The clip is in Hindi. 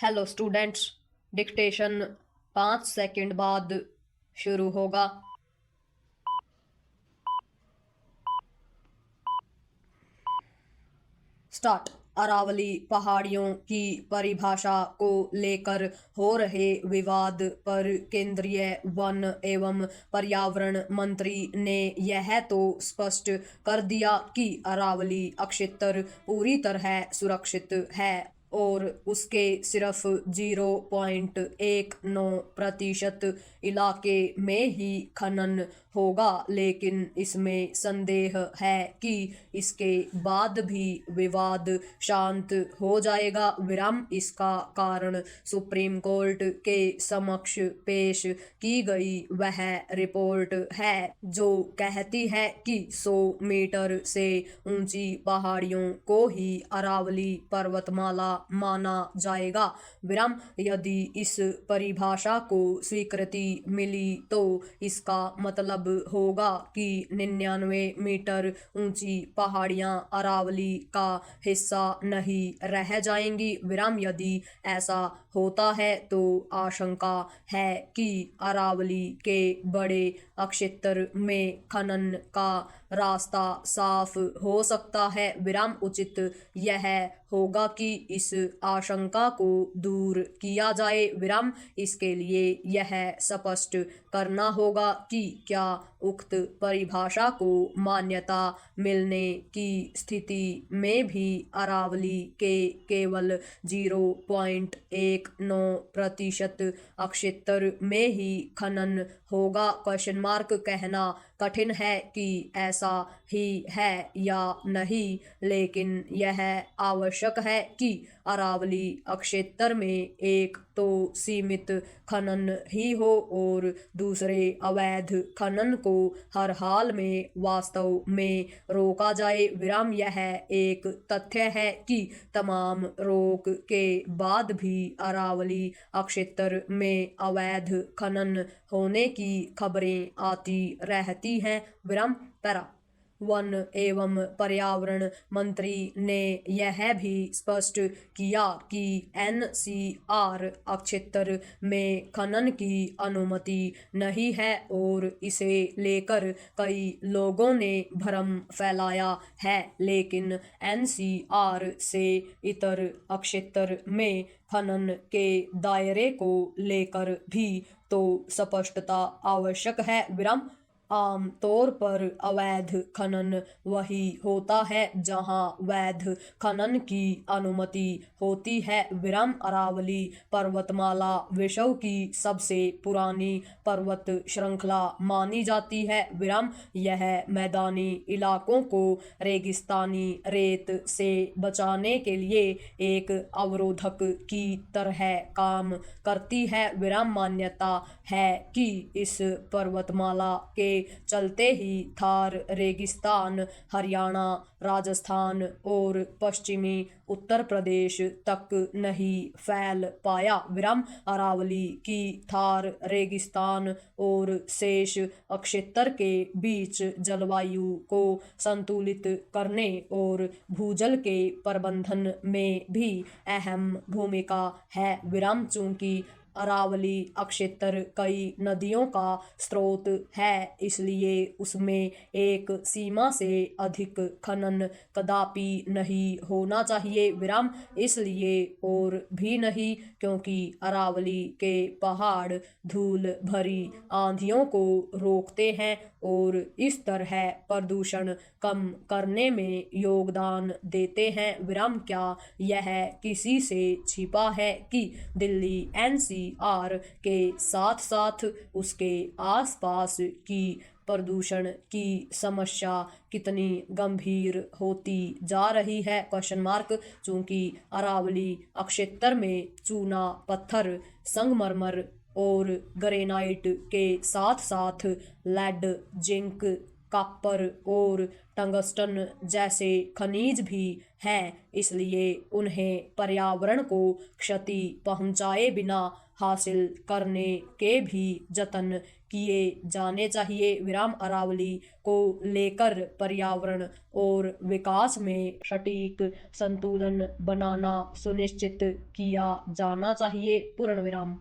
हेलो स्टूडेंट्स, डिक्टेशन 5 सेकंड बाद शुरू होगा। स्टार्ट। अरावली पहाड़ियों की परिभाषा को लेकर हो रहे विवाद पर केंद्रीय वन एवं पर्यावरण मंत्री ने यह तो स्पष्ट कर दिया कि अरावली अक्षेत्र पूरी तरह सुरक्षित है और उसके सिर्फ 0.19% इलाके में ही खनन होगा, लेकिन इसमें संदेह है कि इसके बाद भी विवाद शांत हो जाएगा। इसका कारण सुप्रीम कोर्ट के समक्ष पेश की गई वह रिपोर्ट है जो कहती है कि 100 मीटर से ऊंची पहाड़ियों को ही अरावली पर्वतमाला माना जाएगा। यदि इस परिभाषा को स्वीकृति मिली तो इसका मतलब होगा कि 99 मीटर ऊंची पहाड़ियां अरावली का हिस्सा नहीं रह जाएंगी। यदि ऐसा होता है तो आशंका है कि अरावली के बड़े अक्षेत्र में खनन का रास्ता साफ हो सकता है। उचित यह होगा कि इस आशंका को दूर किया जाए। इसके लिए यह स्पष्ट करना होगा कि क्या उक्त परिभाषा को मान्यता मिलने की स्थिति में भी अरावली के केवल 0.19% अक्षेत्र में ही खनन होगा। कहना कठिन है कि ऐसा ही है या नहीं, लेकिन यह आवश्यक है कि अरावली अक्षेत्र में एक तो सीमित खनन ही हो और दूसरे अवैध खनन को हर हाल में वास्तव में रोका जाए। यह एक तथ्य है कि तमाम रोक के बाद भी अरावली अक्षेत्र में अवैध खनन होने की खबरें आती रहती हैं। पैरा वन एवं पर्यावरण मंत्री ने यह भी स्पष्ट किया कि एनसीआर अक्षेत्र में खनन की अनुमति नहीं है और इसे लेकर कई लोगों ने भ्रम फैलाया है, लेकिन एनसीआर से इतर अक्षेत्र में खनन के दायरे को लेकर भी तो स्पष्टता आवश्यक है। आम तौर पर अवैध खनन वही होता है जहां वैध खनन की अनुमति होती है। अरावली पर्वतमाला विश्व की सबसे पुरानी पर्वत श्रृंखला मानी जाती है। यह मैदानी इलाकों को रेगिस्तानी रेत से बचाने के लिए एक अवरोधक की तरह काम करती है। मान्यता है कि इस पर्वतमाला के चलते ही थार रेगिस्तान हरियाणा, राजस्थान और पश्चिमी उत्तर प्रदेश तक नहीं फैल पाया। अरावली की थार रेगिस्तान और शेष अक्षेत्र के बीच जलवायु को संतुलित करने और भूजल के प्रबंधन में भी अहम भूमिका है। चूंकि अरावली अक्षेत्र कई नदियों का स्रोत है, इसलिए उसमें एक सीमा से अधिक खनन कदापि नहीं होना चाहिए। इसलिए और भी नहीं क्योंकि अरावली के पहाड़ धूल भरी आंधियों को रोकते हैं और इस तरह प्रदूषण कम करने में योगदान देते हैं। क्या यह किसी से छिपा है कि दिल्ली एनसीआर के साथ साथ उसके आसपास की प्रदूषण की समस्या कितनी गंभीर होती जा रही है? चूंकि अरावली अक्षेत्र में चूना पत्थर, संगमरमर और ग्रेनाइट के साथ साथ लेड, जिंक, कॉपर और टंगस्टन जैसे खनिज भी हैं, इसलिए उन्हें पर्यावरण को क्षति पहुंचाए बिना हासिल करने के भी जतन किए जाने चाहिए। विराम अरावली को लेकर पर्यावरण और विकास में सटीक संतुलन बनाना सुनिश्चित किया जाना चाहिए। पूर्ण विराम।